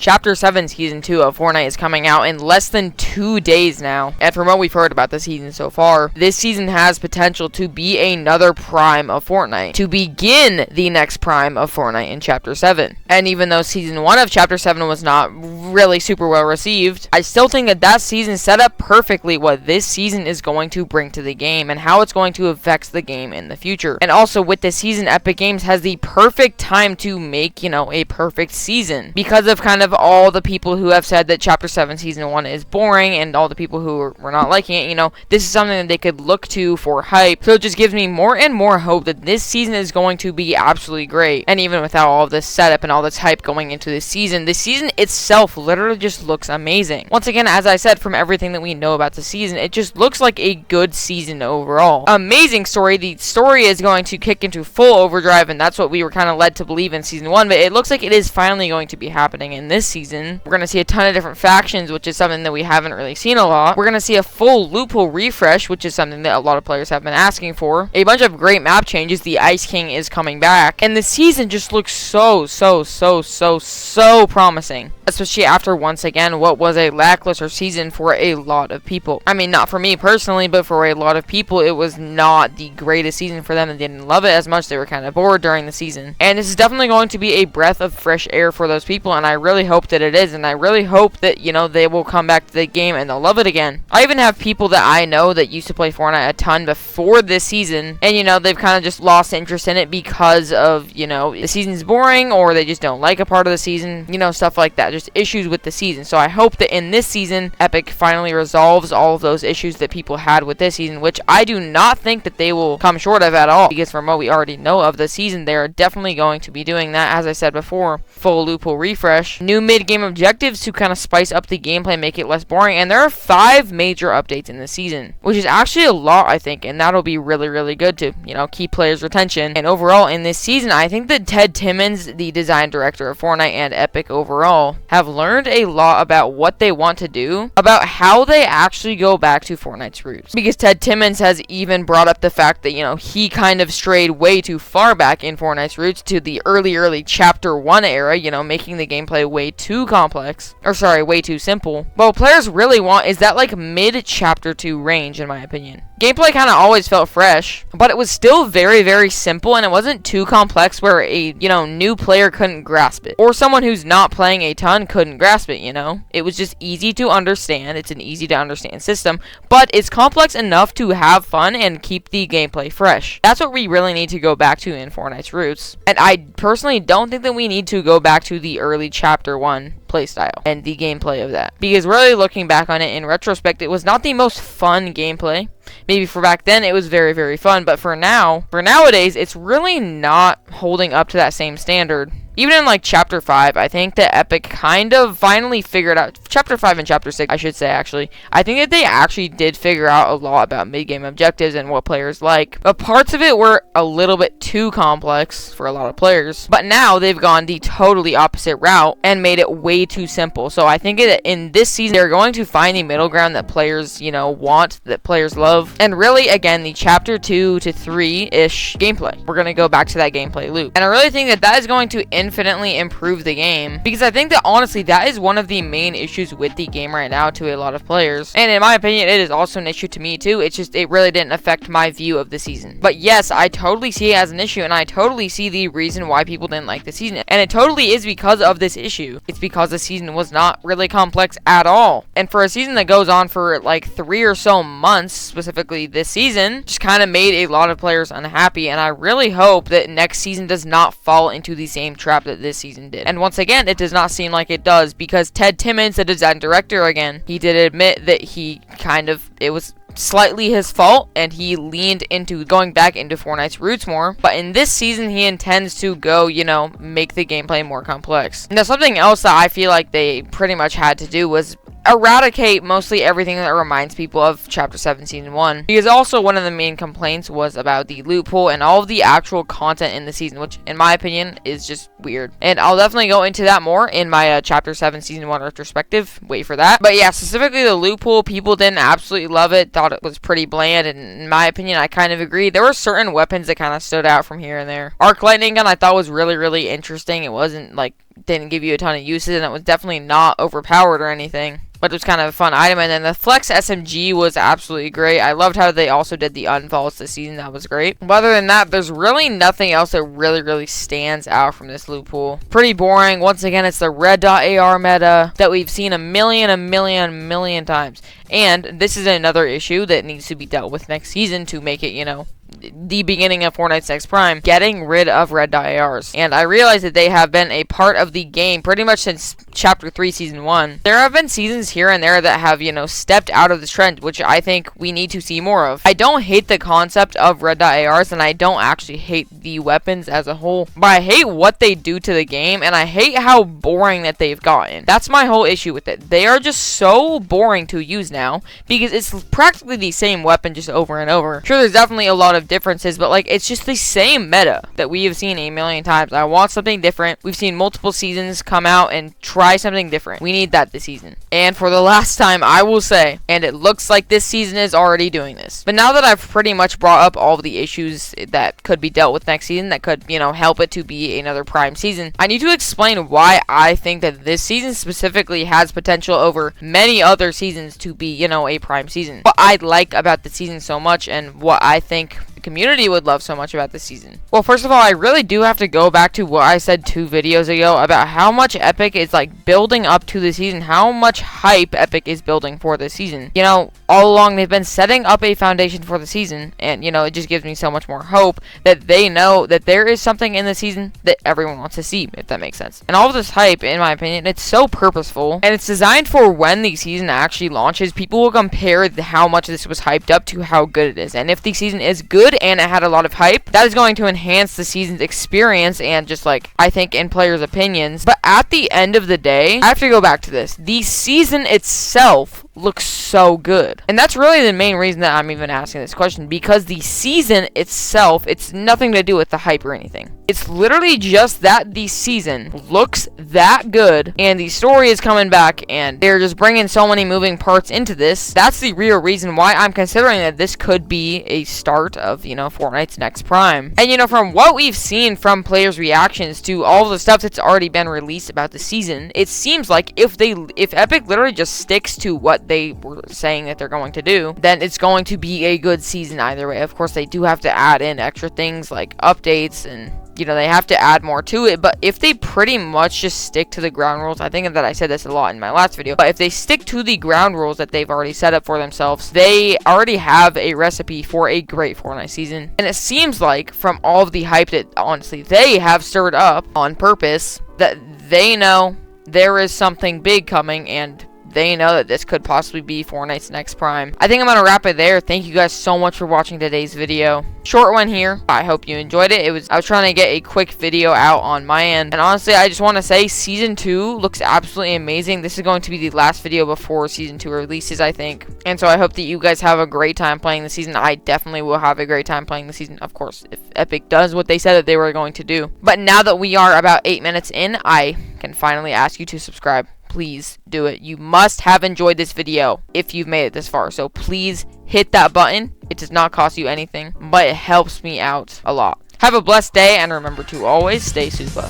Chapter 7 Season 2 of Fortnite is coming out in less than 2 days now. And from what we've heard about the season so far, this season has potential to be another prime of Fortnite, to begin the next prime of Fortnite in Chapter 7. And even though Season 1 of Chapter 7 was not really super well received, I still think that that season set up perfectly what this season is going to bring to the game and how it's going to affect the game in the future. And also with this season, Epic Games has the perfect time to make, a perfect season, because of kind of all the people who have said that Chapter 7 Season 1 is boring and all the people who were not liking it. This is something that they could look to for hype. So it just gives me more and more hope that this season is going to be absolutely great. And even without all of this setup and all this hype going into this season itself literally just looks amazing. Once again, as I said, from everything that we know about the season, it just looks like a good season overall. Amazing story. The story is going to kick into full overdrive, and that's what we were kind of led to believe in Season 1, but it looks like it is finally going to be happening in this season. We're going to see a ton of different factions, which is something that we haven't really seen a lot. We're going to see a full loophole refresh, which is something that a lot of players have been asking for. A bunch of great map changes. The Ice King is coming back, and the season just looks so promising, especially after, once again, what was a lackluster season for a lot of people. I mean, not for me personally, but for a lot of people, it was not the greatest season for them. They didn't love it as much. They were kind of bored during the season, and this is definitely going to be a breath of fresh air for those people, and I really hope that it is, and I really hope that, they will come back to the game and they'll love it again. I even have people that I know that used to play Fortnite a ton before this season, and, they've kind of just lost interest in it because of, the season's boring, or they just don't like a part of the season, stuff like that, just issues with the season. So I hope that in this season, Epic finally resolves all of those issues that people had with this season, which I do not think that they will come short of at all, because from what we already know of the season, they are definitely going to be doing that. As I said before, full loophole refresh, new mid-game objectives to kind of spice up the gameplay, make it less boring, and there are 5 major updates in this season, which is actually a lot, I think, and that'll be really good to, keep players' retention. And overall, in this season, I think that Ted Timmons, the design director of Fortnite and Epic overall, have learned a lot about what they want to do, about how they actually go back to Fortnite's roots. Because Ted Timmons has even brought up the fact that, he kind of strayed way too far back in Fortnite's roots to the early Chapter 1 era, making the gameplay way too complex. Or sorry, way too simple. But what players really want is that mid-Chapter 2 range, in my opinion. Gameplay kind of always felt fresh, but it was still very simple, and it wasn't too complex where a, new player couldn't grasp it. Or someone who's not playing a ton couldn't grasp it, It was just easy to understand. It's an easy to understand system, but it's complex enough to have fun and keep the gameplay fresh. That's what we really need to go back to in Fortnite's roots. And I personally don't think that we need to go back to the early Chapter 1 playstyle and the gameplay of that, because really looking back on it in retrospect, it was not the most fun gameplay. Maybe for back then it was very fun, but for nowadays, it's really not holding up to that same standard. Even in Chapter 5, I think that Epic kind of finally figured out, Chapter 5 and Chapter 6, I should say, actually, I think that they actually did figure out a lot about mid-game objectives and what players like. But parts of it were a little bit too complex for a lot of players. But now they've gone the totally opposite route and made it way too simple. So I think that in this season, they're going to find the middle ground that players, want, that players love. And really, again, the Chapter 2 to 3-ish gameplay. We're going to go back to that gameplay loop. And I really think that that is going to infinitely improve the game, because I think that honestly that is one of the main issues with the game right now to a lot of players, and in my opinion it is also an issue to me too. It's just, it really didn't affect my view of the season. But yes, I totally see it as an issue, and I totally see the reason why people didn't like the season, and it totally is because of this issue. It's because the season was not really complex at all, and for a season that goes on for 3 or so months, specifically this season, just kind of made a lot of players unhappy. And I really hope that next season does not fall into the same trap that this season did. And once again, it does not seem like it does, because Ted Timmons, the design director, again, he did admit that it was slightly his fault, and he leaned into going back into Fortnite's roots more. But in this season, he intends to go, make the gameplay more complex. Now, something else that I feel like they pretty much had to do was eradicate mostly everything that reminds people of Chapter 7 Season 1, because also one of the main complaints was about the loophole and all of the actual content in the season, which in my opinion is just weird. And I'll definitely go into that more in my Chapter 7 Season 1 retrospective. Wait for that. But yeah, specifically the loophole, people didn't absolutely love it, thought it was pretty bland, and in my opinion, I kind of agree. There were certain weapons that kind of stood out from here and there. Arc Lightning Gun I thought was really interesting. It wasn't didn't give you a ton of uses, and it was definitely not overpowered or anything. But it was kind of a fun item. And then the Flex SMG was absolutely great. I loved how they also did the unfalls this season. That was great. But other than that, there's really nothing else that really stands out from this loot pool. Pretty boring. Once again, it's the red dot AR meta that we've seen a million times. And this is another issue that needs to be dealt with next season to make it, you know, the beginning of Fortnite's next prime, getting rid of red dot ARs. And I realize that they have been a part of the game pretty much since Chapter 3 Season 1. There have been seasons here and there that have, you know, stepped out of the trend, which I think we need to see more of. I don't hate the concept of red dot ARs, and I don't actually hate the weapons as a whole, but I hate what they do to the game, and I hate how boring that they've gotten. That's my whole issue with it. They are just so boring to use now, because it's practically the same weapon just over and over. Sure, there's definitely a lot of differences, but like, it's just the same meta that we have seen a million times. I want something different. We've seen multiple seasons come out and try something different. We need that this season. And for the last time, I will say, and it looks like this season is already doing this. But now that I've pretty much brought up all of the issues that could be dealt with next season, that could, you know, help it to be another prime season, I need to explain why I think that this season specifically has potential over many other seasons to be, you know, a prime season. What I like about the season so much, and what I think the community would love so much about this season. Well, first of all, I really do have to go back to what I said 2 videos ago about how much Epic is like building up to the season, how much hype Epic is building for this season. You know, all along they've been setting up a foundation for the season, and you know, it just gives me so much more hope that they know that there is something in the season that everyone wants to see, if that makes sense. And all of this hype, in my opinion, it's so purposeful, and it's designed for when the season actually launches, people will compare how much this was hyped up to how good it is. And if the season is good and it had a lot of hype, that is going to enhance the season's experience and just like, I think, in players' opinions. But at the end of the day, I have to go back to this. The season itself looks so good. And that's really the main reason that I'm even asking this question, because the season itself, it's nothing to do with the hype or anything. It's literally just that the season looks that good, and the story is coming back, and they're just bringing so many moving parts into this. That's the real reason why I'm considering that this could be a start of, you know, Fortnite's next prime. And, you know, from what we've seen from players' reactions to all the stuff that's already been released about the season, it seems like if Epic literally just sticks to what they were saying that they're going to do, then it's going to be a good season either way. Of course, they do have to add in extra things like updates, and you know, they have to add more to it, but if they pretty much just stick to the ground rules, I think that I said this a lot in my last video, but if they stick to the ground rules that they've already set up for themselves, they already have a recipe for a great Fortnite season. And it seems like from all of the hype that honestly they have stirred up on purpose, that they know there is something big coming, and they know that this could possibly be Fortnite's next prime. I think I'm gonna wrap it there. Thank you guys so much for watching today's video. Short one here. I hope you enjoyed it. I was trying to get a quick video out on my end. And honestly, I just want to say Season 2 looks absolutely amazing. This is going to be the last video before Season 2 releases, I think. And so I hope that you guys have a great time playing the season. I definitely will have a great time playing the season, of course, if Epic does what they said that they were going to do. But now that we are about 8 minutes in, I can finally ask you to subscribe. Please do it. You must have enjoyed this video if you've made it this far. So please hit that button. It does not cost you anything, but it helps me out a lot. Have a blessed day, and remember to always stay super.